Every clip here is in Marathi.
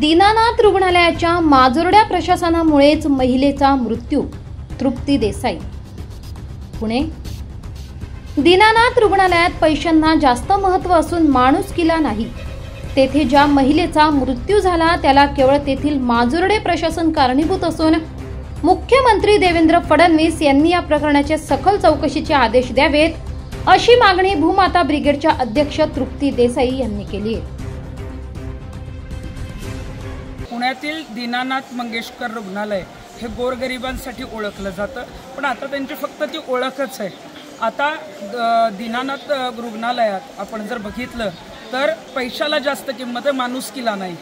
दीनानाथ रुग्णालयाच्या माजोर्ड्या प्रशासनामुळेच महिलेचा मृत्यू। तृप्ती देसाई, पुणे। दीनानाथ रुग्णालयात पैशांना जास्त महत्त्व असून माणुसकीला नाही। तेथे ज्या महिलेचा मृत्यू झाला त्याला केवळ तेथील माजोर्डे प्रशासन कारणीभूत असून मुख्यमंत्री देवेंद्र फडणवीस यांनी या प्रकरणाचे सखोल चौकशीचे आदेश द्यावेत, अशी मागणी भूमाता ब्रिगेडच्या अध्यक्ष तृप्ती देसाई यांनी केली आहे। पुण्यातील दीनानाथ मंगेशकर रुग्णालय हे गोरगरिबांसाठी ओळखलं जातं, पण आता त्यांची फक्त ती ओळखच आहे। आता दीनानाथ रुग्णालयात आपण जर बघितलं तर पैशाला जास्त किंमत आहे, माणुसकीला नाही।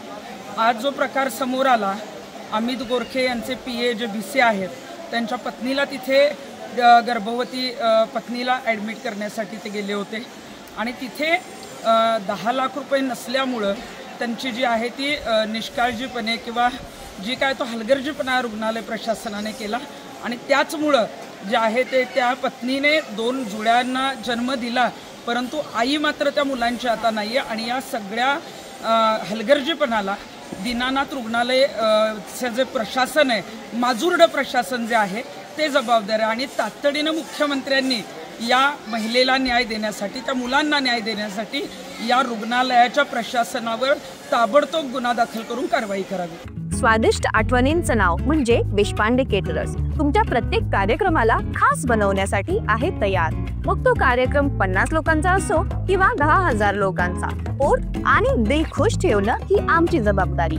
आज जो प्रकार समोर आला, अमित गोरखे यांचे पीए जे बीसी आहेत त्यांच्या पत्नीला तिथे गर्भवती पत्नीला ॲडमिट करण्यासाठी ते गेले होते आणि तिथे 10 लाख रुपये नसल्यामुळं त्यांची जी आहे ती निष्काळजीपणे किंवा जी काय तो हलगर्जीपणा रुग्णालय प्रशासनाने केला आणि त्याचमुळं जे आहे ते त्या पत्नीने 2 जुळ्यांना जन्म दिला, परंतु आई मात्र त्या मुलांची आता नाही आहे। आणि या सगळ्या हलगर्जीपणाला दीनानाथ रुग्णालयचे जे प्रशासन आहे, माजोर्डे प्रशासन जे आहे ते जबाबदार आहे। आणि तातडीने मुख्यमंत्र्यांनी या महिलेला न्याय देण्यासाठी, त्या मुलांना न्याय देण्यासाठी या रुग्णालयाच्या प्रशासनावर ताबडतोब गुन्हा दाखल करून कारवाई करावी। स्वादिष्ट आठवणींचं नाव म्हणजे देशपांडे केटरर्स तुमच्या प्रत्येक कार्यक्रमाला खास बनवण्यासाठी आहे तयार। मग तो कार्यक्रम 50 लोकांचा असो किंवा 10,000 लोकांचा, पोट आणि दिल खुश ठेवणं ही आमची जबाबदारी।